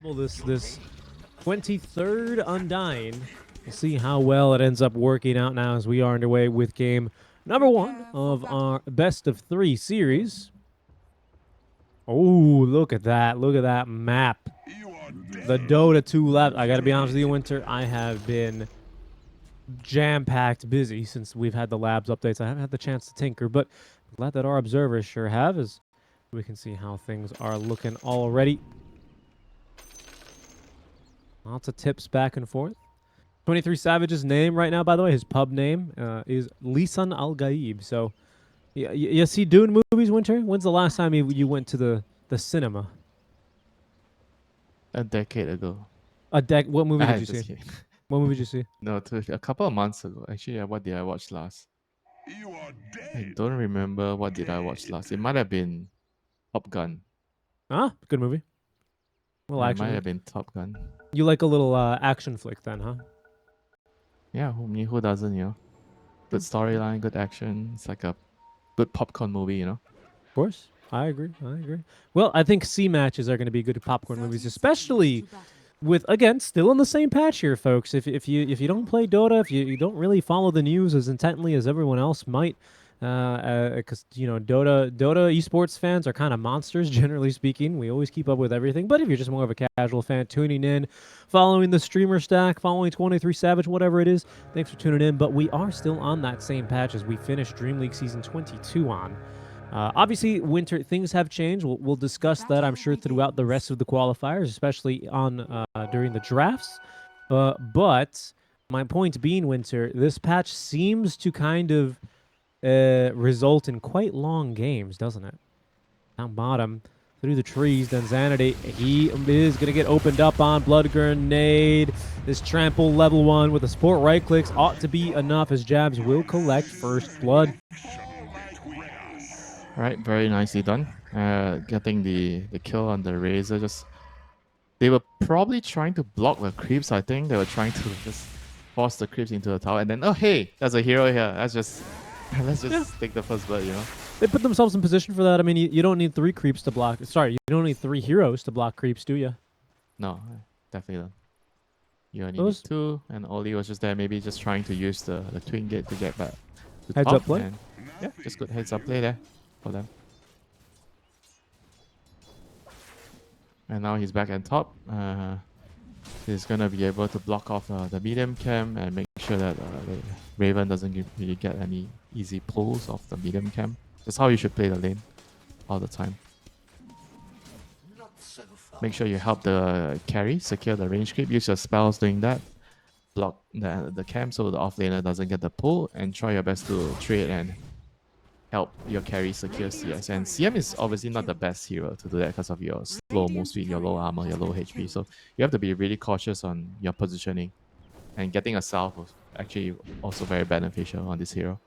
This 23rd Undying. We'll see how well it ends up working out now as we are underway with game number 1 of our best of 3 series. Oh, look at that. Look at that map. The Dota2 left. I got to be honest with you, Winter. I have been jam-packed busy since we've had the labs updates. I haven't had the chance to tinker, but I'm glad that our observers sure have, as we can see how things are looking already. Lots of tips back and forth. 23 Savage's name right now, by the way, his pub name is Lisan Al Gaib. So, you see Dune movies, Winter? When's the last time you went to the cinema? A decade ago. What movie did you Just see? kidding. What movie did you see? No, a couple of months ago. Actually, what did I watch last? I don't remember what did I watch last. It might have been Top Gun. Ah, good movie. Well, It action. might have been Top Gun. You like a little action flick then, huh? Yeah, who doesn't, you know? Good storyline, good action. It's like a good popcorn movie, you know? Of course. I agree. Well, I think C matches are going to be good popcorn movies, especially with, again, still in the same patch here, folks. If you don't play Dota, if you don't really follow the news as intently as everyone else might, because Dota esports fans are kind of monsters, generally speaking. We always keep up with everything. But if you're just more of a casual fan, tuning in, following the streamer stack, following 23 Savage, whatever it is, thanks for tuning in. But we are still on that same patch as we finished DreamLeague Season 22 on. Obviously, Winter, things have changed. We'll discuss that, I'm sure, throughout the rest of the qualifiers, especially on during the drafts. But my point being, Winter, this patch seems to kind of result in quite long games, doesn't it? Down bottom, through the trees, then Xanady, he is going to get opened up on. Blood Grenade, this trample level 1 with the support right clicks ought to be enough as Jabs will collect first blood. Right, very nicely done. Getting the kill on the Razor. They were probably trying to block the creeps, I think. They were trying to just force the creeps into the tower. And then, oh, hey, there's a hero here. Let's just take the first blood, you know? They put themselves in position for that. I mean, you don't need 3 creeps to block. Sorry, you don't need 3 heroes to block creeps, do you? No, definitely don't. You only need 2, and Oli was just there, maybe just trying to use the twin gate to get back to heads top, up play. Yeah, just good heads up play there for them. And now he's back on top. He's gonna be able to block off the medium camp and make sure that the Raven doesn't really get any easy pulls off the medium camp. That's how you should play the lane all the time. Make sure you help the carry secure the range creep. Use your spells doing that. Block the camp so the offlaner doesn't get the pull, and try your best to trade and help your carry secure CS. And CM is obviously not the best hero to do that because of your slow move speed, your low armor, your low HP. So you have to be really cautious on your positioning. And getting a salve was actually also very beneficial on this hero.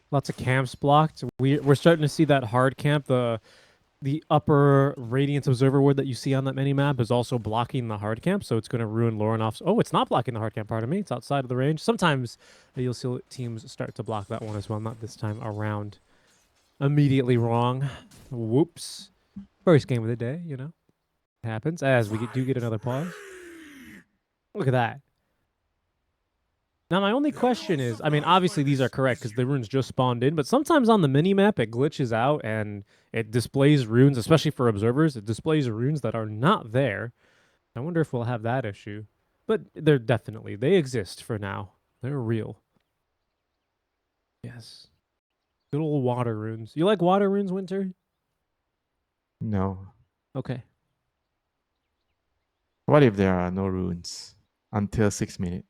Lots of camps blocked. We're starting to see that hard camp. The upper Radiance Observer ward that you see on that mini-map is also blocking the hard camp, so it's going to ruin Lorenoff's... Oh, it's not blocking the hard camp, pardon me. It's outside of the range. Sometimes you'll see teams start to block that one as well, not this time around. Immediately wrong. Whoops. First game of the day, you know. It happens, as we do get another pause. Look at that. Now, my only question is, I mean, obviously these are correct because the runes just spawned in, but sometimes on the mini-map it glitches out and it displays runes, especially for observers, it displays runes that are not there. I wonder if we'll have that issue. But they exist for now. They're real. Yes. Good old water runes. You like water runes, Winter? No. Okay. What if there are no runes until 6 minutes?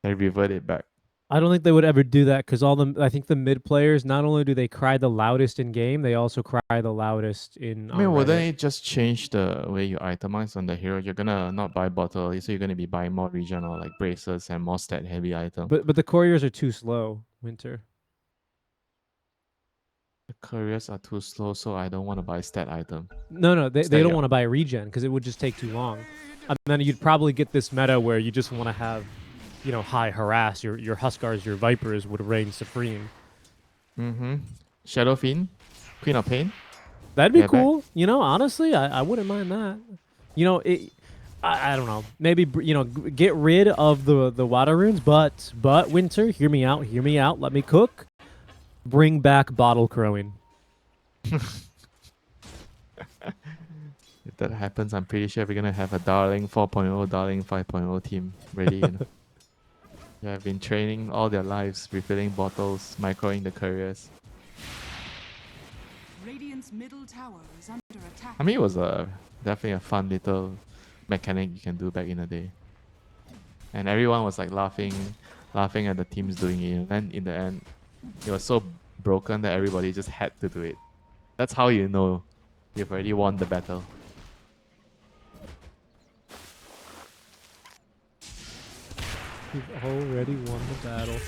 They revert it back. I don't think they would ever do that because I think the mid players, not only do they cry the loudest in game, they also cry the loudest in. I mean, wouldn't it just change the way you itemize on the hero? You're gonna not buy bottle, so you're gonna be buying more regional like bracelets and more stat heavy items. But the couriers are too slow, Winter. The couriers are too slow, so I don't want to buy stat item. No, they don't want to buy regen because it would just take too long. And then you'd probably get this meta where you just want to have, you know, high harass. Your Huskars, your Vipers would reign supreme. Shadow Fiend Queen of Pain. That'd be Yeah, back. cool. You know, honestly, I wouldn't mind that. You know, I don't know. Maybe get rid of the water runes, but Winter, hear me out. Hear me out. Let me cook. Bring back bottle crowing. If that happens, I'm pretty sure we're gonna have a Darling 4.0, Darling 5.0 team ready. You know, they have been training all their lives, refilling bottles, microing the couriers. Radiant's middle tower is under attack. I mean, it was definitely a fun little mechanic you can do back in the day, and everyone was like laughing at the teams doing it. And in the end, it was so broken that everybody just had to do it. That's how you know you've already won the battle. You've already won the battle.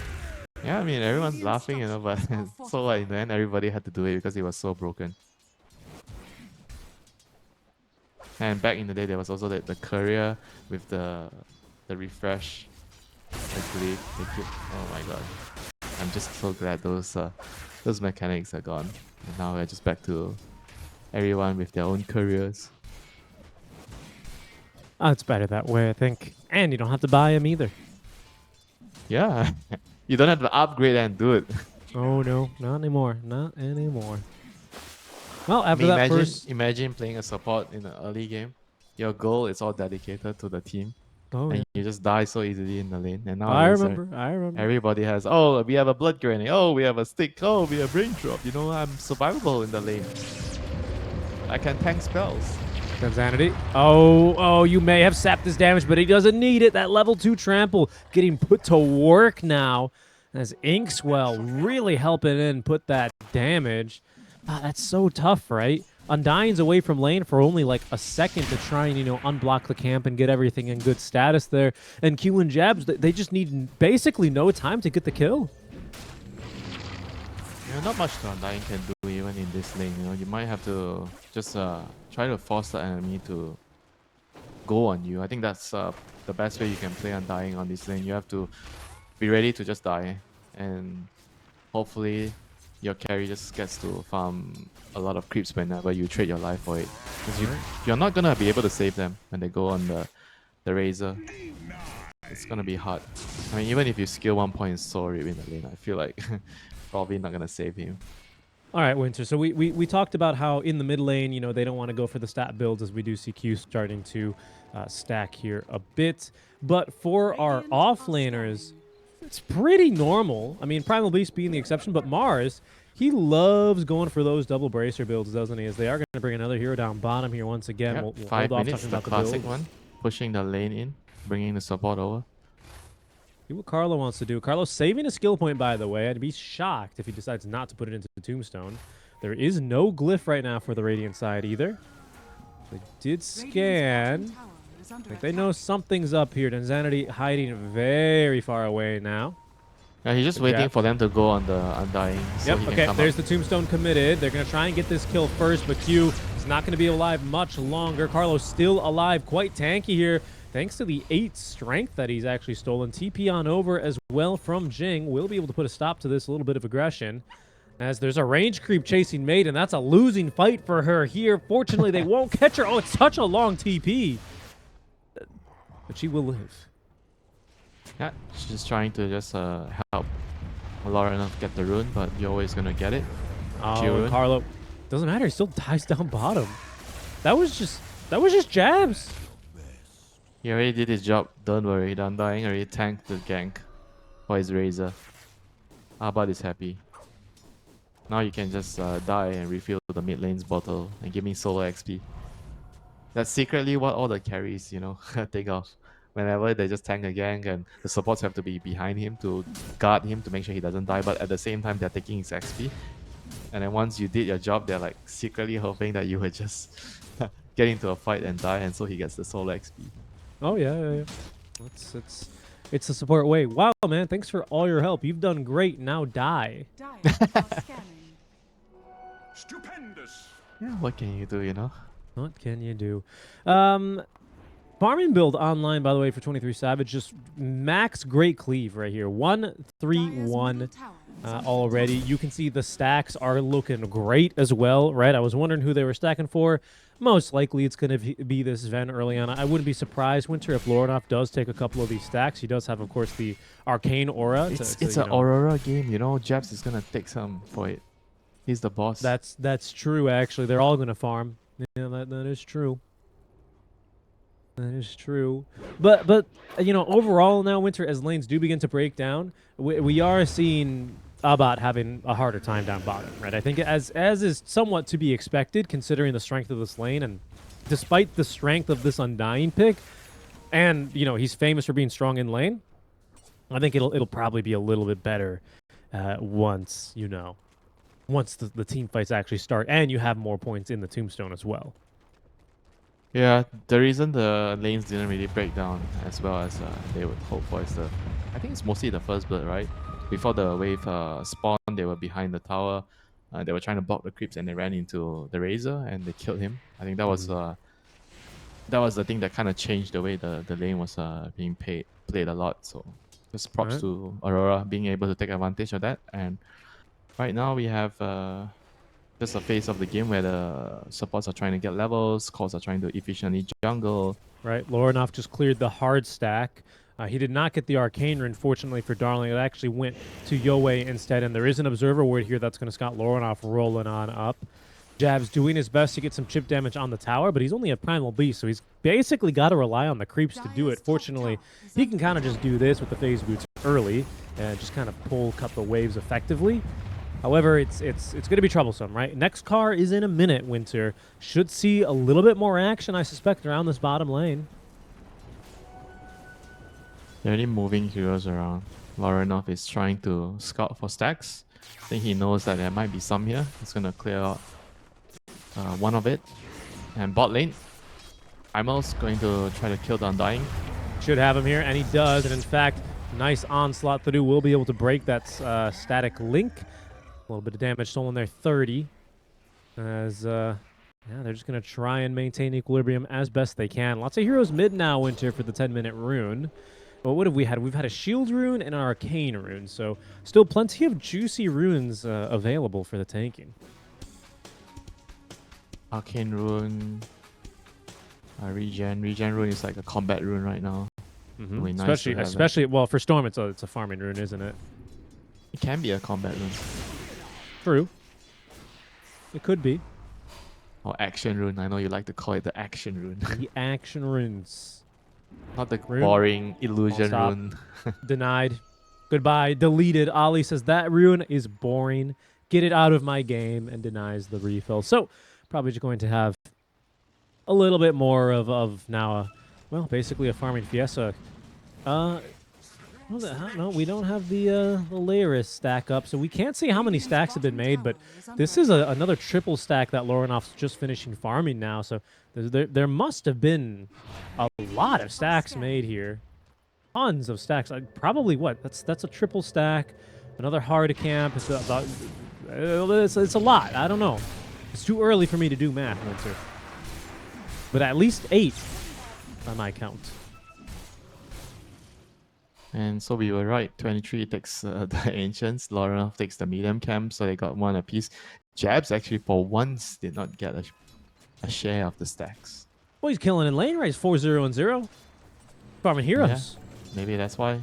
Yeah, I mean, everyone's laughing, you know, but so like, in the end, everybody had to do it because it was so broken. And back in the day, there was also the courier with the refresh, the glitch. Oh my god! I'm just so glad those mechanics are gone, and now we're just back to everyone with their own couriers. Oh, it's better that way, I think. And you don't have to buy them either. Yeah, you don't have to upgrade and do it. Oh no, not anymore. Not anymore. Well, I after mean, that first. imagine playing a support in the early game. Your goal is all dedicated to the team, Oh and yeah. you just die so easily in the lane. And now I remember. everybody has, oh, we have a blood grenade, oh, we have a stick, oh, we have brain drop. You know, I'm survivable in the lane. I can tank spells. Insanity. Oh, you may have sapped his damage, but he doesn't need it. That level 2 trample getting put to work now as Inkswell really helping in put that damage. That's so tough, right? Undying's away from lane for only like a second to try and, unblock the camp and get everything in good status there. And Q and Jabs, they just need basically no time to get the kill. Yeah, not much the Undying can do even in this lane. You know, you might have to just try to force the enemy to go on you. I think that's the best way you can play Undying on this lane. You have to be ready to just die, and hopefully your carry just gets to farm a lot of creeps whenever you trade your life for it. Because you're not gonna be able to save them when they go on the Razor. It's gonna be hard. I mean, even if you skill 1 point in Soul Rip in the lane, I feel like probably not gonna save him. All right, Winter. So we talked about how in the mid lane, they don't want to go for the stat builds as we do see Q starting to stack here a bit. But for our offlaners, it's pretty normal. I mean, Primal Beast being the exception, but Mars, he loves going for those double bracer builds, doesn't he? As they are going to bring another hero down bottom here once again. Yep, We'll 5 hold off minutes, talking the about the classic builds. one. Pushing the lane in, bringing the support over. See what Carlo wants to do. Carlo's saving a skill point, by the way. I'd be shocked if he decides not to put it into the Tombstone. There is no glyph right now for the Radiant side either. They did scan. I think they know something's up here. Danzanity hiding very far away now. Yeah, he's just waiting for them to go on the Undying. So Yep, he can okay, come there's up. the Tombstone committed. They're going to try and get this kill first, but Q is not going to be alive much longer. Carlo's still alive, quite tanky here, thanks to the 8 strength that he's actually stolen. TP on over as well from Jing. Will be able to put a stop to this little bit of aggression, as there's a range creep chasing Maiden. That's a losing fight for her here. Fortunately, they won't catch her. Oh, it's such a long TP. But she will live. Yeah, she's just trying to just help Aurora enough get the rune, but you're always gonna get it. Oh, and Carlo, doesn't matter. He still dies down bottom. That was just jabs. He already did his job. Don't worry, the Undying already tanked the gank for his Razor. Abad is happy. Now you can just die and refill the mid lane's bottle and give me solo XP. That's secretly what all the carries, take off. Whenever they just tank a gank and the supports have to be behind him to guard him to make sure he doesn't die, but at the same time they're taking his XP. And then once you did your job, they're like secretly hoping that you would just get into a fight and die, and so he gets the solo XP. Oh yeah. It's a support way. Wow, man, thanks for all your help. You've done great. Now die. Stupendous. Yeah, what can you do, What can you do? Farming build online, by the way, for 23 Savage, just max great cleave right here. 1-3-1 already. You can see the stacks are looking great as well, right? I was wondering who they were stacking for. Most likely it's going to be this Ven early on. I wouldn't be surprised, Winter, if Lorinoff does take a couple of these stacks. He does have, of course, the Arcane Aura. It's an Aurora game, you know. Jabs is gonna take some for it. He's the boss. That's true, actually. They're all going to farm. Yeah, that is true. That is true. But you know, overall now, Winter, as lanes do begin to break down, we are seeing Abbat having a harder time down bottom, right? I think as is somewhat to be expected, considering the strength of this lane, and despite the strength of this Undying pick, and you know he's famous for being strong in lane. I think it'll probably be a little bit better once the team fights actually start, and you have more points in the tombstone as well. Yeah, the reason the lanes didn't really break down as well as they would hope for is I think it's mostly the first blood, right? Before the wave spawned, they were behind the tower. They were trying to block the creeps and they ran into the Razor and they killed him. I think that was the thing that kind of changed the way the lane was being played a lot. So just props to Aurora being able to take advantage of that. And right now we have just a phase of the game where the supports are trying to get levels, cores are trying to efficiently jungle. Right, Lorinoff just cleared the hard stack. He did not get the Arcane Rune, fortunately for Darling. It actually went to Yoei instead, and there is an Observer Ward here that's going to Scott Lorinoff rolling on up. Jab's doing his best to get some chip damage on the tower, but he's only a Primal Beast, so he's basically got to rely on the creeps to do it. Fortunately, he can kind of just do this with the phase boots early and just kind of cut the waves effectively. However, it's going to be troublesome, right? Next car is in a minute, Winter. Should see a little bit more action, I suspect, around this bottom lane. There are any moving heroes around. Lorinoff is trying to scout for stacks. I think he knows that there might be some here. He's going to clear out one of it. And bot lane, Imel's going to try to kill the Undying. Should have him here, and he does. And in fact, nice onslaught to do. Will be able to break that static link. A little bit of damage stolen there, 30. As, yeah, they're just going to try and maintain equilibrium as best they can. Lots of heroes mid now, Winter, for the 10-minute rune. But what have we had? We've had a shield rune and an arcane rune. So still plenty of juicy runes available for the tanking. Arcane rune. Regen rune is like a combat rune right now. Mm-hmm. Nice especially, well, for Storm, it's a farming rune, isn't it? It can be a combat rune. True. It could be. Or action rune. I know you like to call it the action rune. The action runes. Not the Rune? boring illusion rune. Denied. Goodbye. Deleted. Ali says that rune is boring. Get it out of my game, and denies the refill. So probably just going to have a little bit more of now, well, basically a farming fiesta. No, we don't have the Laris stack up, so we can't see how many stacks have been made, but this is another triple stack that Lorinoff's just finishing farming now, so there must have been a lot of stacks made here. Tons of stacks. Probably what? That's a triple stack, another hard camp. It's a lot. I don't know. It's too early for me to do math, Winter. But at least 8 by my count. And so we were right. 23 takes the Ancients. Lorinoff takes the medium camp, so they got one apiece. Jabs actually for once did not get a share of the stacks. Well, he's killing in lane, right? He's 4-0-0. Farming heroes. Yeah, maybe that's why.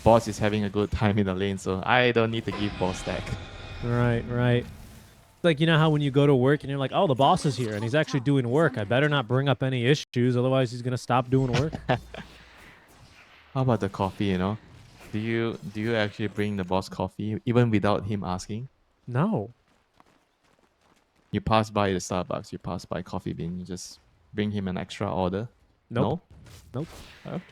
Boss is having a good time in the lane, so I don't need to give boss stack. Right. Like, you know how when you go to work and you're like, oh, the boss is here and he's actually doing work. I better not bring up any issues, otherwise he's going to stop doing work. How about the coffee, you know? Do you actually bring the boss coffee even without him asking? No. You pass by the Starbucks, you pass by Coffee Bean, you just bring him an extra order? Nope. No? Nope.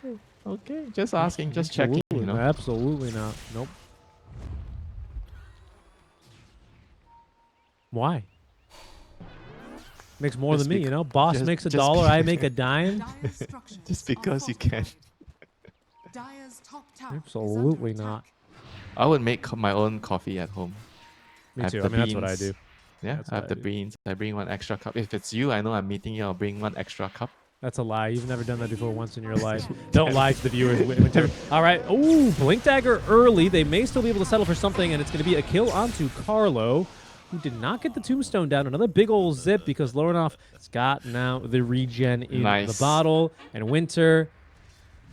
Okay. Just asking, just checking, you know? Absolutely not. Nope. Why? Makes more than me, you know? Boss makes $1, I make a dime. Just because you can. Absolutely not. I would make my own coffee at home. Me too. I mean, that's what I do. Yeah, I have the beans. I bring one extra cup. If it's you, I know I'm meeting you. I'll bring one extra cup. That's a lie. You've never done that before once in your life. Don't lie to the viewers. All right. Oh, Blink Dagger early. They may still be able to settle for something, and it's going to be a kill onto Carlo, who did not get the tombstone down. Another big old zip because Lorinov has got now the regen in the bottle. And Winter,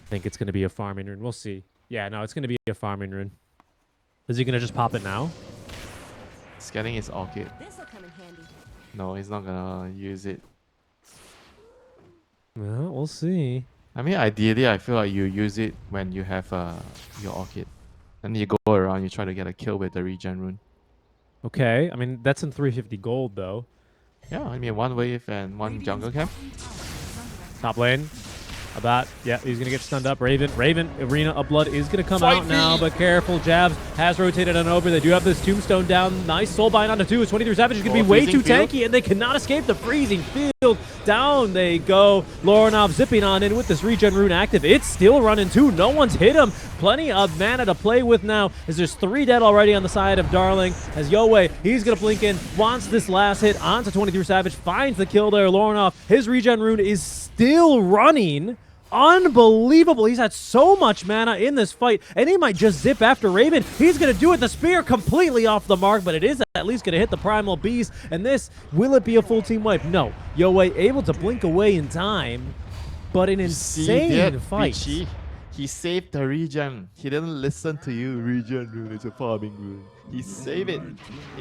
I think it's going to be a farming rune. We'll see. Yeah, no, it's going to be a farming rune. Is he going to just pop it now? He's getting his orchid. This'll come in handy. No, he's not gonna use it. Well, we'll see. I mean, ideally, I feel like you use it when you have your orchid. Then you go around, you try to get a kill with the regen rune. Okay. I mean, that's in 350 gold, though. Yeah, I mean, one wave and one jungle camp. Top lane. About, yeah, he's going to get stunned up. Raven, Arena of Blood is going to come out now, but careful. Jabs has rotated on over. They do have this tombstone down. Nice soul bind onto 2. 23 Savage is going to be way too tanky, and they cannot escape the freezing field. Down they go. Lorinov zipping on in with this regen rune active. It's still running too. No one's hit him. Plenty of mana to play with now, as there's 3 dead already on the side of Darling. As Yowie, he's going to blink in, wants this last hit onto 23 Savage, finds the kill there. Lorinov, his regen rune is still running. Unbelievable. He's had so much mana in this fight, and he might just zip after Raven. He's going to do it. The spear completely off the mark, but it is at least going to hit the Primal Beast. And this, will it be a full team wipe? No. Yowie able to blink away in time, but an insane fight. Richie? He saved the regen. He didn't listen to you. Regen rune is a farming rune. He saved it.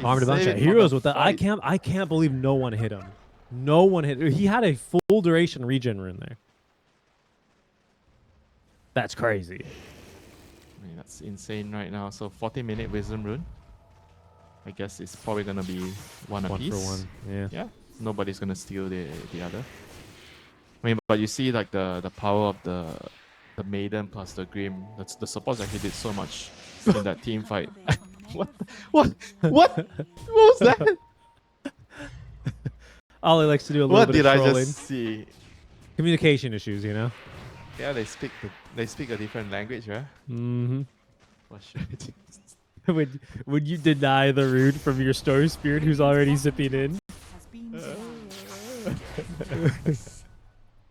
Armed a bunch of heroes with that. I can't believe no one hit him. No one hit. He had a full duration regen rune there. That's crazy. I mean, that's insane right now. So 40-minute wisdom rune. I guess it's probably gonna be one apiece. 1 for 1. Yeah. Yeah. Nobody's gonna steal the other. I mean, but you see like the power of the Maiden plus the Grim. That's the supports actually did so much in that team fight. What was that? Ollie likes to do a little bit of trolling. What did I just see? Communication issues, you know? Yeah, they speak a different language, right? Mm-hmm. What should I do? Would you deny the rune from your Storm Spirit who's already zipping in?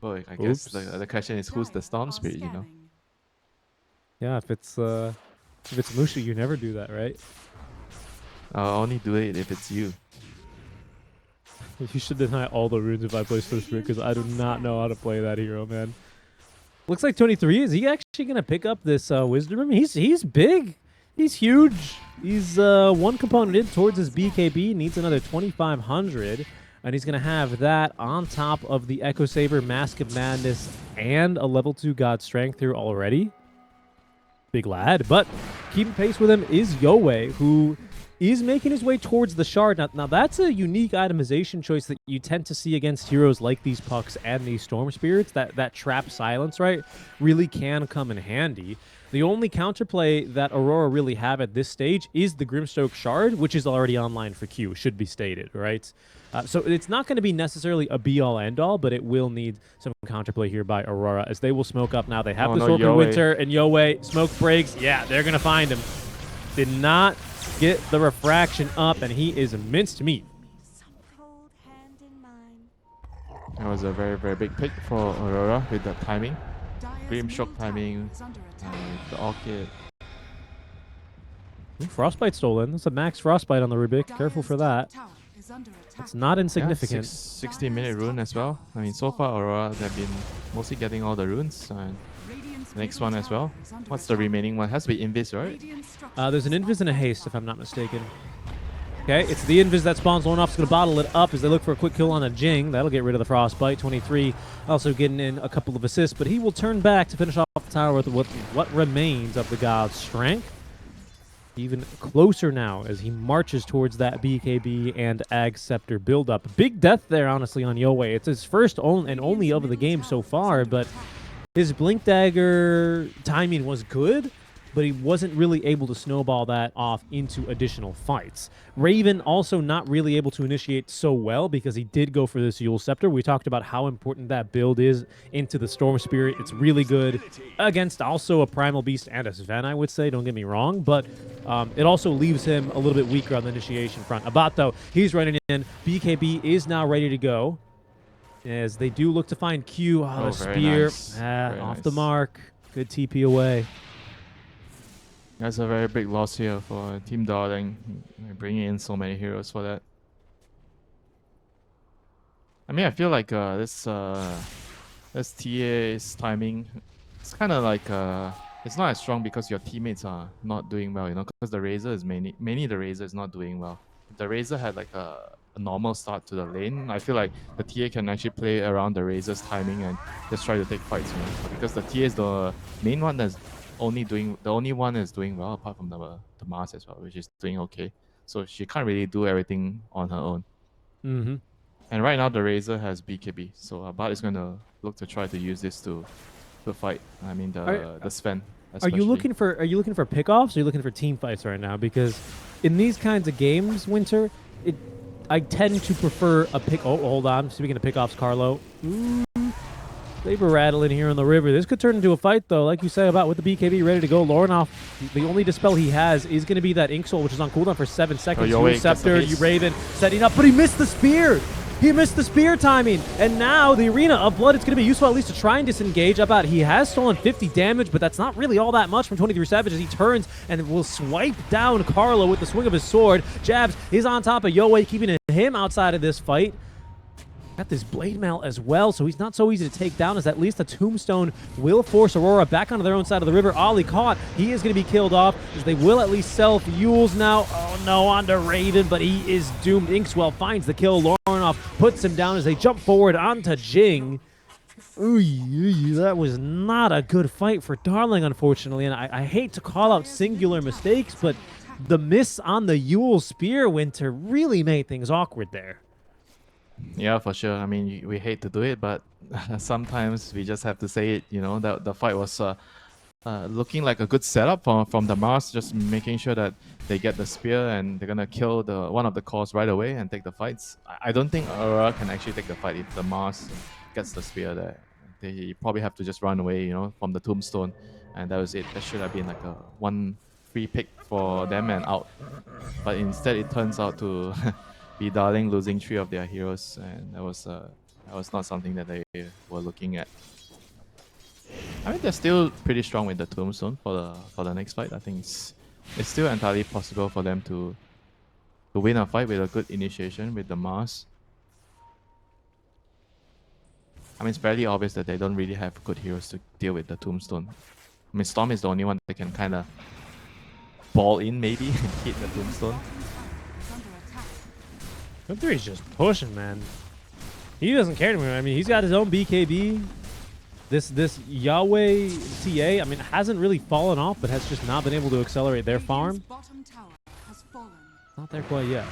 Boy, I guess the question is who's the Storm Spirit, you know? Yeah, if it's Mushu, you never do that, right? I'll only do it if it's you. You should deny all the runes if I play Storm Spirit, because I do not know how to play that hero, man. Looks like 23. Is he actually going to pick up this Wisdom Room? He's big. He's huge. He's one component in towards his BKB. Needs another 2,500. And he's going to have that on top of the Echo Saber, Mask of Madness, and a level 2 God Strength here already. Big lad. But keeping pace with him is Yowie, who is making his way towards the shard. Now that's a unique itemization choice that you tend to see against heroes like these Pucks and these Storm Spirits. That trap silence, right, really can come in handy. The only counterplay that Aurora really have at this stage is the Grimstoke Shard, which is already online for Q, should be stated, right? So it's not going to be necessarily a be-all, end-all, but it will need some counterplay here by Aurora, as they will smoke up now. They have the Sword of Winter, and Yowie, smoke breaks. Yeah, they're going to find him. Did not get the refraction up, and he is minced meat. That was a very, very big pick for Aurora with the timing. Grimshock timing, the Orchid. Frostbite stolen. That's a max Frostbite on the Rubik. Careful for that. It's not insignificant. 60-minute rune as well. I mean, so far Aurora, they've been mostly getting all the runes. And the next one as well. What's the remaining one? It has to be Invis, right? There's an Invis and a Haste, if I'm not mistaken. Okay, it's the Invis that spawns. Lonoff's going to bottle it up as they look for a quick kill on a Jing. That'll get rid of the Frostbite. 23 also getting in a couple of assists, but he will turn back to finish off the tower with what remains of the God's Strength. Even closer now as he marches towards that BKB and Ag Scepter build-up. Big death there, honestly, on Yowie. It's his first and only of the game so far, but his Blink Dagger timing was good, but he wasn't really able to snowball that off into additional fights. Raven also not really able to initiate so well because he did go for this Yule Scepter. We talked about how important that build is into the Storm Spirit. It's really good against also a Primal Beast and a Sven, I would say, don't get me wrong, but it also leaves him a little bit weaker on the initiation front. Abato, he's running in. BKB is now ready to go. as they do look to find Q. Oh, the very spear. nice. Very Off the nice. mark. Good TP away. That's a very big loss here for Team Darling. Bringing in so many heroes for that. I mean, I feel like this TA's timing, it's kind of like it's not as strong because your teammates are not doing well, you know, because the Razor is mainly the Razor is not doing well. If the Razor had like a normal start to the lane, I feel like the TA can actually play around the Razor's timing and just try to take fights, you know, but because the TA is the main one that's the only one that's doing well apart from the Mars as well, which is doing okay. So she can't really do everything on her own. Mm-hmm. And right now the Razor has BKB, so Bart is gonna look to try to use this to fight. I mean the Sven. Are you looking for pickoffs or are you looking for team fights right now? Because in these kinds of games, Winter, I tend to prefer a pick. Oh, hold on. Speaking of pickoffs, Carlo. Saber rattling here on the river. This could turn into a fight, though. Like you say about with the BKB ready to go. Lornoff, the only dispel he has is going to be that Ink Soul, which is on cooldown for 7 seconds. Yo, wait, Scepter, you Raven setting up, but he missed the spear. He missed the spear timing. And now the Arena of Blood, it's going to be useful at least to try and disengage. About he has stolen 50 damage, but that's not really all that much from 23 Savage as he turns and will swipe down Carlo with the swing of his sword. Jabs is on top of Yoei, keeping him outside of this fight. Got this Blade Mail as well, so he's not so easy to take down as at least a Tombstone will force Aurora back onto their own side of the river. Ollie caught. He is going to be killed off as they will at least sell fuels now. Oh no, onto Raven, but he is doomed. Inkswell finds the kill. Lornoff puts him down as they jump forward onto Jing. Ooh, that was not a good fight for Darling, unfortunately, and I hate to call out singular mistakes, but the miss on the Yule Spear, Winter, really made things awkward there. Yeah, for sure. I mean, we hate to do it, but sometimes we just have to say it. You know, that the fight was looking like a good setup from the Mars, just making sure that they get the spear and they're gonna kill one of the cores right away and take the fights. I don't think Aurora can actually take the fight if the Mars gets the spear there. They probably have to just run away, you know, from the Tombstone, and that was it. That should have been like a one free pick for them and out. But instead, it turns out to be Darling losing 3 of their heroes, and that was not something that they were looking at. I mean, they're still pretty strong with the Tombstone for the next fight. I think it's still entirely possible for them to win a fight with a good initiation with the Mars. I mean, it's fairly obvious that they don't really have good heroes to deal with the Tombstone. I mean, Storm is the only one that can kind of ball in maybe and hit the Tombstone. Hunter is just pushing, man. He doesn't care anymore. I mean, he's got his own BKB. This Yahweh TA, I mean, hasn't really fallen off, but has just not been able to accelerate their farm. Bottom tower has fallen. Not there quite yet.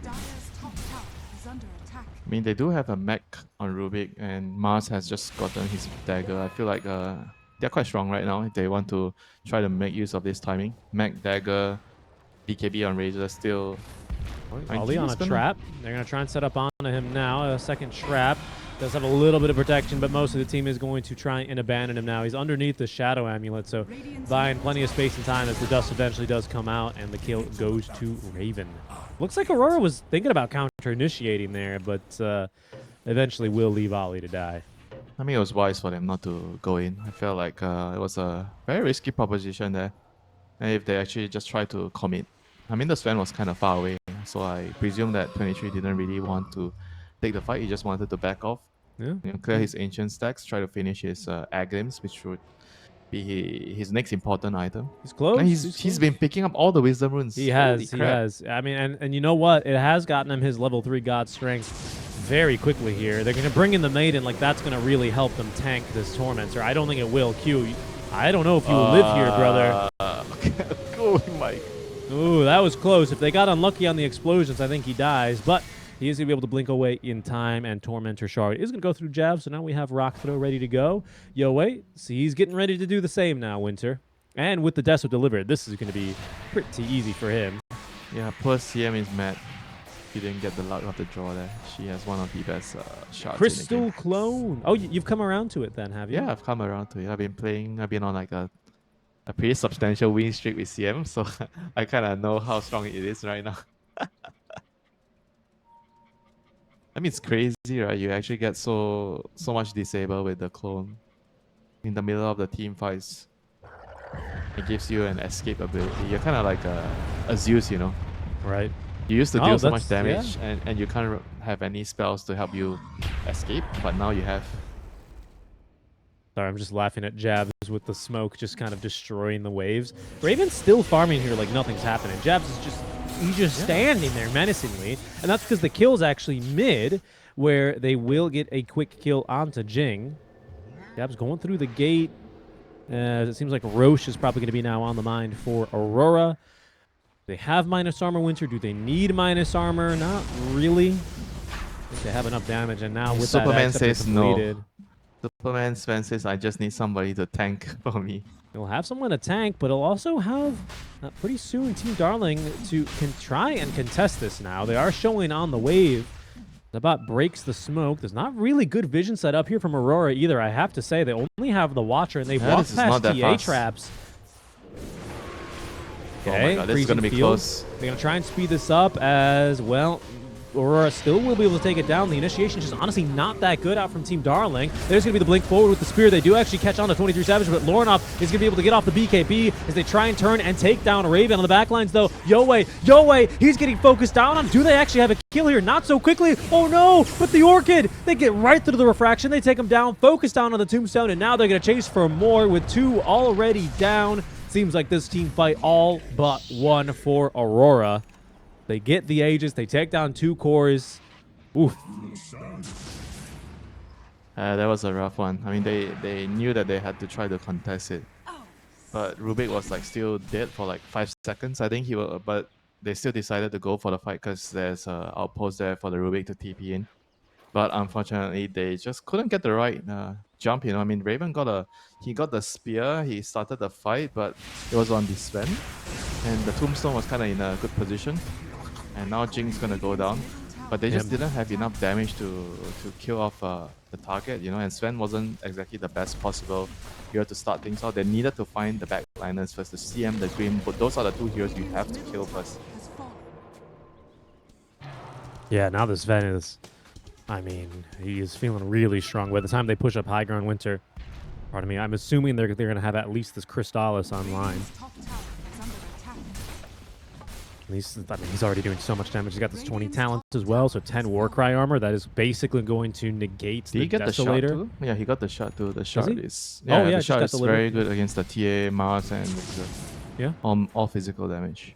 Dire's top tower is under attack. I mean, they do have a mech on Rubik, and Mars has just gotten his dagger. I feel like they're quite strong right now if they want to try to make use of this timing. Mech, dagger, BKB on Razor still. Ollie on a trap. They're going to try and set up onto him now. A second trap. Does have a little bit of protection, but most of the team is going to try and abandon him now. He's underneath the Shadow Amulet, so buying plenty of space and time as the dust eventually does come out, and the kill goes to Raven. Looks like Aurora was thinking about counter-initiating there, but eventually will leave Ollie to die. I mean, it was wise for them not to go in. I felt like it was a very risky proposition there. And if they actually just try to commit. I mean, the Sven was kind of far away, so I presume that 23 didn't really want to take the fight. He just wanted to back off, Yeah. you know, clear his ancient stacks, try to finish his Aglims, which would be his next important item. He's close. And he's been picking up all the wisdom runes. He has. I mean, and you know what? It has gotten him his level 3 God Strength very quickly here. They're going to bring in the Maiden, like that's going to really help them tank this Tormentor. I don't think it will. Q, I don't know if you will live here, brother. Go, Mike. Ooh, that was close. If they got unlucky on the explosions, I think he dies. But he is going to be able to blink away in time, and Tormentor Shard is going to go through Jav, so now we have Rock Throw ready to go. Yo, wait. See, he's getting ready to do the same now, Winter. And with the Deso delivered, this is going to be pretty easy for him. Yeah, poor CM is mad. He didn't get the luck of the draw there. She has one of the best shots. Crystal Clone. Oh, you've come around to it then, have you? Yeah, I've come around to it. I've been on like a pretty substantial win streak with CM, so I kind of know how strong it is right now. I mean, it's crazy, right? You actually get so much disable with the clone in the middle of the team fights. It gives you an escape ability. You're kind of like a Zeus, you know. Right. You used to Oh, deal so much that's- yeah. damage, and you can't have any spells to help you escape, but now you have. Sorry, I'm just laughing at Jabs with the smoke just kind of destroying the waves. Raven's still farming here like nothing's happening. Jabs is he's just standing there menacingly. And that's because the kill's actually mid, where they will get a quick kill onto Jing. Jabs going through the gate. It seems like Roche is probably going to be now on the mind for Aurora. They have minus armor Winter. Do they need minus armor? Not really. I think they have enough damage, and now with Superman that says no. completed, Superman says, I just need somebody to tank for me. he'll have someone to tank, but he'll also have pretty soon Team Darling to try and contest this now. They are showing on the wave. The bot breaks the smoke. There's not really good vision set up here from Aurora either, I have to say. They only have the Watcher, and they've Yeah, walked this is not past that TA fast. traps. Oh Okay, my god, this is freezing going to be field. close. They're going to try and speed this up as well. Aurora still will be able to take it down. The initiation is just honestly not that good out from Team Darling. There's going to be the blink forward with the spear. They do actually catch on to 23 Savage, but Lornoff is going to be able to get off the BKB as they try and turn and take down Raven on the backlines, though. Yoei, he's getting focused down on. Do they actually have a kill here? Not so quickly. Oh no, but the Orchid, they get right through the refraction. They take him down, focus down on the Tombstone, and now they're going to chase for more with 2 already down. Seems like this team fight all but one for Aurora. They get the Aegis. They take down 2 cores. Oof. That was a rough one. I mean, they knew that they had to try to contest it. But Rubik was like still dead for like 5 seconds. I think he will, but they still decided to go for the fight because there's an outpost there for the Rubik to TP in. But unfortunately, they just couldn't get the right jump. You know, I mean, Raven got the spear. He started the fight, but it was on the Sven, and the Tombstone was kind of in a good position. And now Jing's gonna go down, but they just didn't have enough damage to kill off the target. You know, and Sven wasn't exactly the best possible hero to start things out. They needed to find the backliners first, the CM, the Dream, but those are the 2 heroes you have to kill first. Has fallen. Yeah, now this Sven is, I mean, he is feeling really strong. By the time they push up high ground Winter, pardon me, I'm assuming they're going to have at least this Crystallis online. Top tower is under attack. He's already doing so much damage. He's got this 20 talent as well, so 10 Warcry armor. That is basically going to negate Did the he get the shot Desolator. too? Yeah, he got the shot too. The shot he? is Oh, yeah, the just shot got is delivered. very good against the TA, Mars, and Yeah. all physical damage.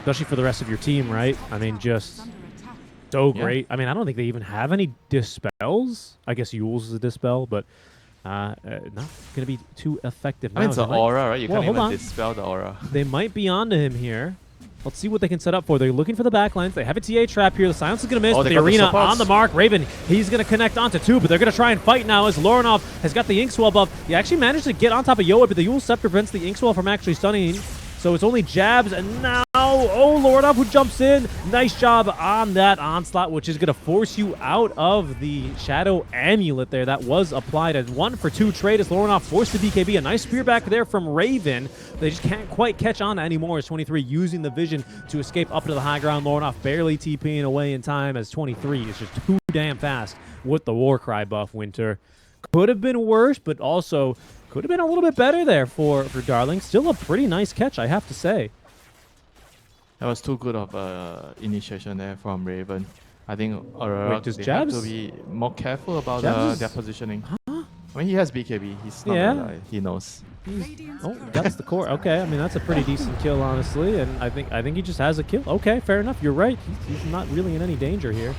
Especially for the rest of your team, right? I mean, just Under attack. so Yeah. great. I mean, I don't think they even have any dispels. I guess Yule's is a dispel, but not going to be too effective now. I mean, it's an aura, right? You Well, can't hold even on. dispel the aura. They might be onto him here. Let's see what they can set up for. They're looking for the backlines. They have a TA trap here. The silence is going to miss. Oh, but they the got the arena supports. on the mark. Raven, he's going to connect onto 2, but they're going to try and fight now as Lorinov has got the Inkswell buff. He actually managed to get on top of Yoa, but the Yule Scepter prevents the Inkswell from actually stunning. So it's only Jabs, and now, oh, Lorinov who jumps in. Nice job on that onslaught, which is going to force you out of the Shadow Amulet there. That was applied as 1 for 2 trade as Lorinov forced the BKB. A nice spear back there from Raven. They just can't quite catch on anymore as 23 using the vision to escape up to the high ground. Lorinov barely TPing away in time as 23 is just too damn fast with the Warcry buff, Winter. Could have been worse, but also could have been a little bit better there for Darling. Still a pretty nice catch, I have to say. That was too good of initiation there from Raven. I think Aurora, Wait, does they have to Jabs- be more careful about Jabs is- their positioning. I mean, he has BKB. He's not Yeah. gonna die. He knows. Oh, that's the core. Okay, I mean that's a pretty decent kill, honestly, and I think he just has a kill. Okay, fair enough. You're right. He's not really in any danger here.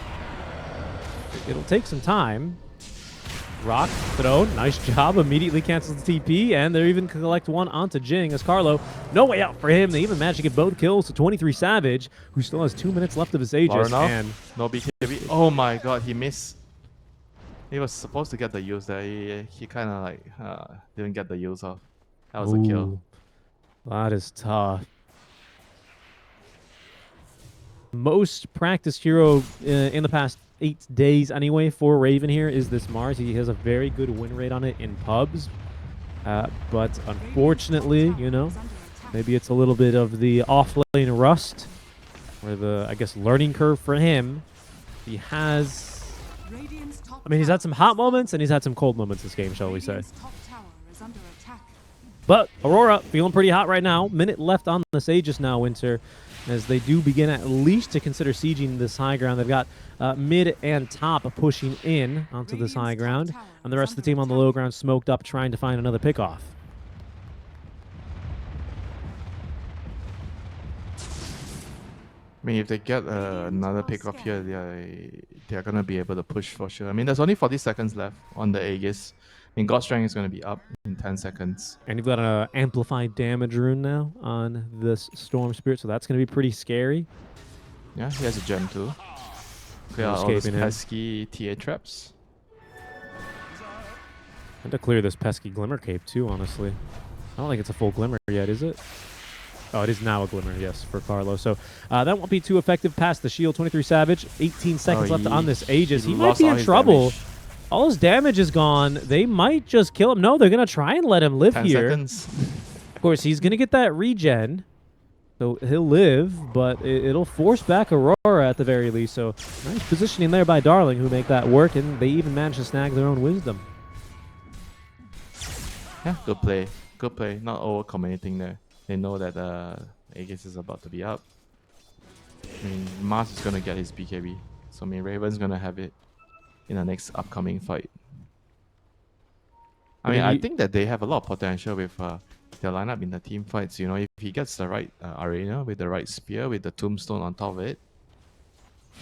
It'll take some time. Rock thrown. Nice job. Immediately cancels the TP, and they're even collect one onto Jing as Carlo. No way out for him. They even managed to get both kills to 23 Savage, who still has 2 minutes left of his Aegis. Enough. And No BKB. Oh my god, he missed. He was supposed to get the use there. He kind of like didn't get the use off. That was a kill. Ooh, that is tough. Most practiced hero in the past 8 days anyway for Raven here is this Mars. He has a very good win rate on it in pubs. But unfortunately, you know, maybe it's a little bit of the offlane rust or the, I guess, learning curve for him. He has... Radiant's top I mean, he's had tower some hot is moments and he's had some cold moments this game, shall we say. Radiant's top tower is under attack. But Aurora feeling pretty hot right now. Minute left on the Aegis now, Winter, as they do begin at least to consider sieging this high ground. They've got mid and top pushing in onto this high ground, and the rest of the team on the low ground smoked up trying to find another pickoff. I mean, if they get another pick off here, they're gonna be able to push for sure. I mean, there's only 40 seconds left on the Aegis. I mean, God Strength is gonna be up in 10 seconds. And you've got an amplified damage rune now on this Storm Spirit, so that's going to be pretty scary. Yeah, he has a gem too. Clear No out all these escaping him. pesky TA traps. And to clear this pesky Glimmer Cape too, honestly. I don't think it's a full Glimmer yet, is it? Oh, it is now a Glimmer, yes, for Carlo. So that won't be too effective past the shield. 23 Savage, 18 seconds left on this Aegis. He might lost be all in his trouble. damage. All his damage is gone. They might just kill him. No, they're going to try and let him live 10 here. seconds. Of course, he's going to get that regen. So he'll live, but it'll force back Aurora at the very least. So nice positioning there by Darling, who make that work, and they even manage to snag their own wisdom. Yeah, good play. Good play. Not overcommitting there. They know that Aegis is about to be up. I mean, Mars is going to get his BKB. So, I mean, Raven's going to have it in the next upcoming fight. I mean, I think that they have a lot of potential with their lineup in the team fights. You know, if he gets the right arena with the right spear, with the tombstone on top of it,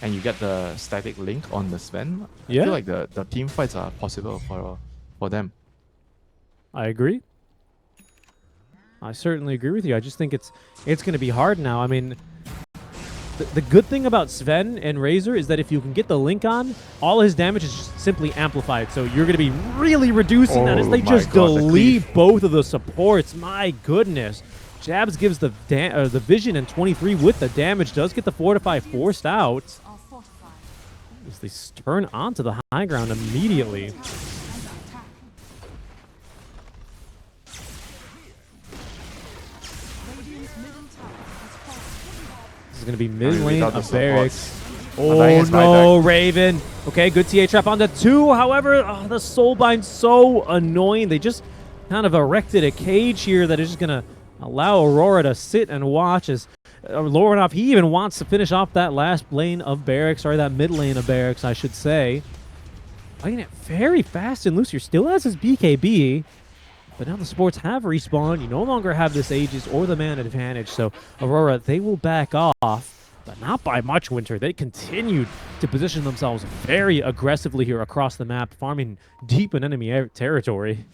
and you get the static link on the Sven, Yeah. I feel like the team fights are possible for them. I agree. I certainly agree with you. I just think it's going to be hard now. I mean, the good thing about Sven and Razor is that if you can get the link on, all his damage is just simply amplified. So you're going to be really reducing that as Oh they my just God, the delete cleave. both of the supports. My goodness. Jabs gives the vision, and 23 with the damage does get the Fortify forced out Are fortified. as they turn onto the high ground immediately. Tower is under attack. Radiant's middle tower has fallen. This is going to be mid lane without the of Barracks. Dying Oh is no, Raven. Okay, good TA trap on the 2. However, the Soulbind's so annoying. They just kind of erected a cage here that is just going to allow Aurora to sit and watch as Lorenoff, he even wants to finish off that last lane of Barracks, or that mid lane of Barracks, I should say. Playing it very fast and loose. Here still has his BKB. But now the supports have respawned. You no longer have this Aegis or the man advantage. So Aurora, they will back off, but not by much, Winter. They continued to position themselves very aggressively here across the map, farming deep in enemy territory.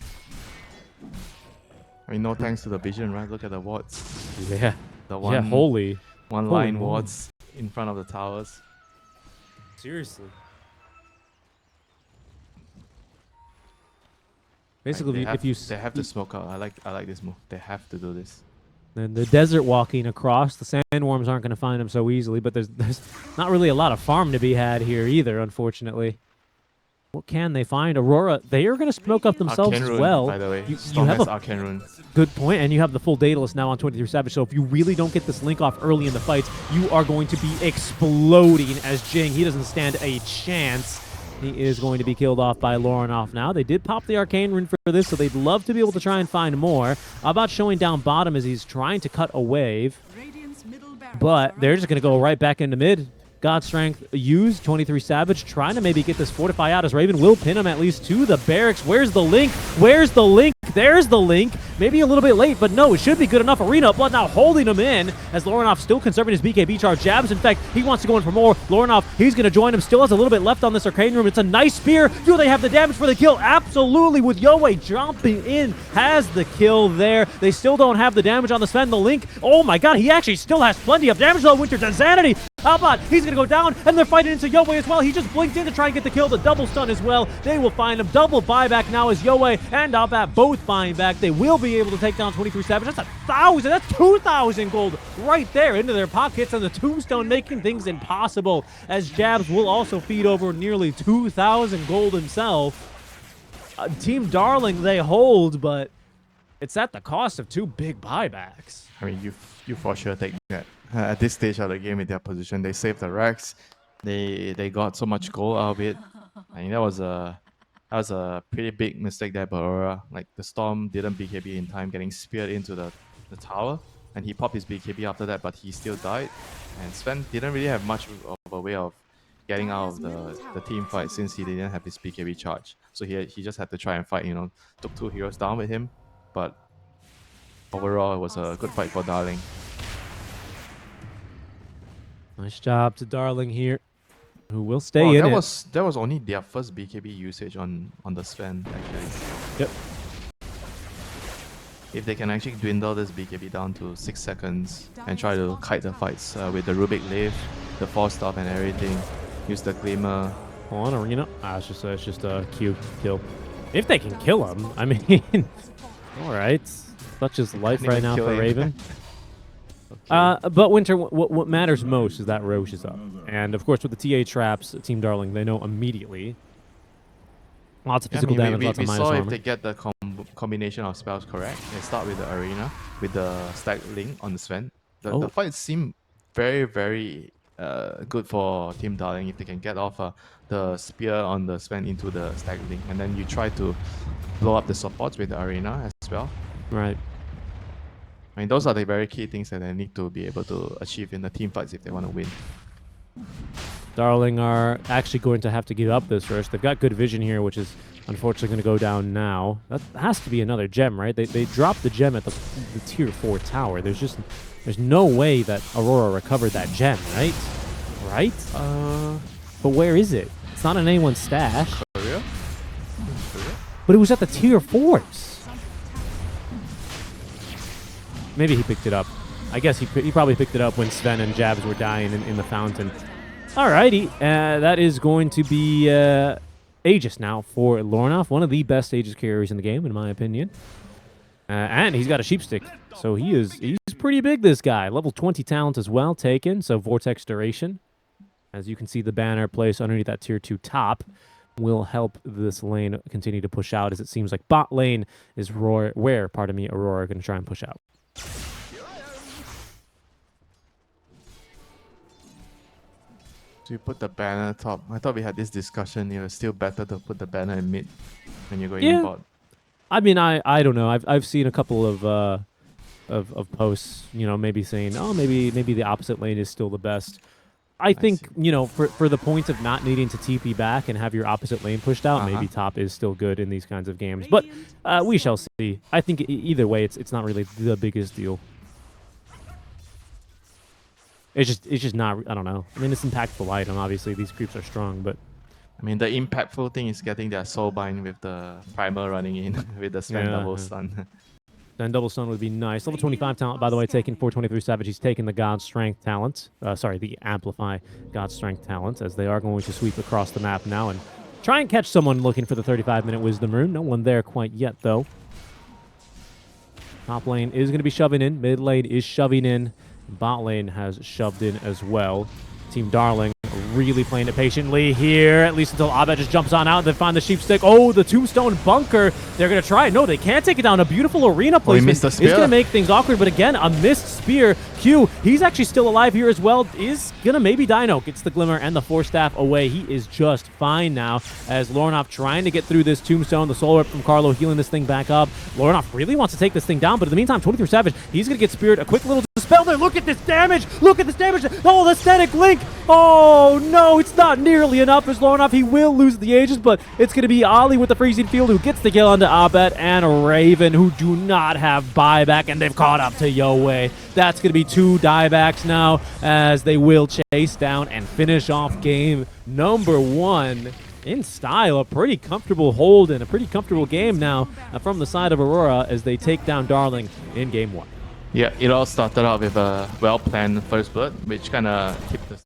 I mean, no thanks to the vision, right? Look at the wards. Yeah. The one, Yeah, holy. one holy line moly. wards in front of the towers. Seriously. Like, Basically, if you they have to smoke out. I like this move. They have to do this. then the desert walking across, the sandworms aren't going to find them so easily, but there's not really a lot of farm to be had here either, unfortunately. What can they find? Aurora, they are going to smoke up themselves Arcane as Rune, well. by the way. You Storm have has a Arcane Rune. good point, and you have the full Daedalus now on 23 Savage, so if you really don't get this link off early in the fights, you are going to be exploding as Jing. He doesn't stand a chance. He is going to be killed off by Lorenoff now. They did pop the Arcane Rune for this, so they'd love to be able to try and find more. How about showing down bottom as he's trying to cut a wave? Radiant's middle barracks But are they're under just going to go right back into mid. God Strength used, 23 Savage, trying to maybe get this Fortify out as Raven will pin him at least to the Barracks. Where's the link? Where's the link? There's the link. Maybe a little bit late, but no, it should be good enough. Arena Blood now holding him in as Lorenoff still conserving his BKB charge. Jabs, in fact, he wants to go in for more. Lorenoff, he's going to join him. Still has a little bit left on this Arcane Room. It's a nice spear. Do they have the damage for the kill? Absolutely, with Yoei jumping in. Has the kill there. They still don't have the damage on the Sven. The link, oh my god, he actually still has plenty of damage though. Winter's Insanity. Albot, he's going to go down, and they're fighting into Yoei as well. He just blinked in to try and get the kill. The double stun as well. They will find him. Double buyback now as Yoei and Albot both buying back. They will be able to take down 23 Savage. That's 1,000. That's 2,000 gold right there into their pockets, and the tombstone making things impossible as Jabs will also feed over nearly 2,000 gold himself. Team Darling, they hold, but it's at the cost of 2 big buybacks. I mean, you for sure take that. At this stage of the game in their position, they save the Rex. they got so much gold out of it. I think that was a pretty big mistake there by Aurora. Like the Storm didn't BKB in time, getting speared into the tower, and he popped his BKB after that, but he still died. And Sven didn't really have much of a way of getting out of the team fight since he didn't have his BKB charge. So he just had to try and fight. Took 2 heroes down with him, but overall it was a good fight for Darling. Nice job to Darling here, who will stay Oh, in that it. that was only their first BKB usage on the Sven actually. Yep. If they can actually dwindle this BKB down to 6 seconds and try to kite the fights with the Rubik Leaf, the Force Staff and everything, use the Glimmer. On Arena. It's just a Q kill. If they can kill him, I mean, all right. Such is life Can't right even now kill for him. Raven. Okay. But Winter, what matters most is that Roche is up. And of course, with the TA traps, Team Darling, they know immediately. Lots of Yeah, I physical mean, damage, lots we of minus saw armor. if they get the combination of spells correct. They start with the Arena, with the Stack Link on the Sven. The fights seem very, very good for Team Darling if they can get off the spear on the Sven into the Stack Link. And then you try to blow up the supports with the Arena as well. Right. I mean, those are the very key things that they need to be able to achieve in the team fights if they want to win. Darling are actually going to have to give up this rush. They've got good vision here, which is unfortunately going to go down now. That has to be another gem, right? They dropped the gem at the tier 4 tower. There's no way that Aurora recovered that gem, right? Right? But where is it? It's not in anyone's stash. Korea? But it was at the tier 4s. Maybe he picked it up. I guess he probably picked it up when Sven and Jabs were dying in the fountain. Alrighty, that is going to be Aegis now for Lornoff, one of the best Aegis carriers in the game, in my opinion. And he's got a sheep stick, so he's pretty big, this guy. Level 20 talent as well, taken, so Vortex Duration. As you can see, the banner placed underneath that tier 2 top will help this lane continue to push out, as it seems like bot lane is where Aurora are going to try and push out. So you put the banner top. I thought we had this discussion. It was still better to put the banner in mid when you're going in bot. I mean, I don't know. I've seen a couple of posts, maybe saying, oh, maybe the opposite lane is still the best. I think, for the point of not needing to TP back and have your opposite lane pushed out, maybe top is still good in these kinds of games. But we shall see. I think either way, it's not really the biggest deal. It's just not. I don't know. I mean, it's impactful item. Obviously, these creeps are strong, but I mean, the impactful thing is getting their soulbind with the primer running in with the Sven double stun. Then double stun would be nice. Level 25 talent, by the way, taking 423 Savage. He's taking the God Strength talent. The Amplify God Strength talent, as they are going to sweep across the map now and try and catch someone looking for the 35-minute Wisdom Rune. No one there quite yet, though. Top lane is going to be shoving in. Mid lane is shoving in. Bot lane has shoved in as well. Team Darling really playing it patiently here, at least until Abed just jumps on out. They find the sheep stick. Oh, the tombstone bunker. They're going to try. No, they can't take it down. A beautiful arena placement. Missed the spear. It's going to make things awkward, but again, a missed spear. Q, he's actually still alive here as well. Is going to maybe Dino. Gets the Glimmer and the Force Staff away. He is just fine now, as Lornoff trying to get through this tombstone. The Soul Whip from Carlo healing this thing back up. Lornoff really wants to take this thing down, but in the meantime, 23 Savage, he's going to get speared. A quick little dispel there. Look at this damage. Look at this damage. Oh, the static link. Oh, no, it's not nearly enough as Lornoff. He will lose the Aegis, but it's going to be Ali with the freezing field who gets the kill onto Abed, and Raven, who do not have buyback, and they've caught up to Yowei. That's going to be 2 diebacks now, as they will chase down and finish off game number 1 in style. A pretty comfortable hold and a pretty comfortable game now from the side of Aurora as they take down Darling in game 1. Yeah, it all started out with a well-planned first blood, which kind of kept the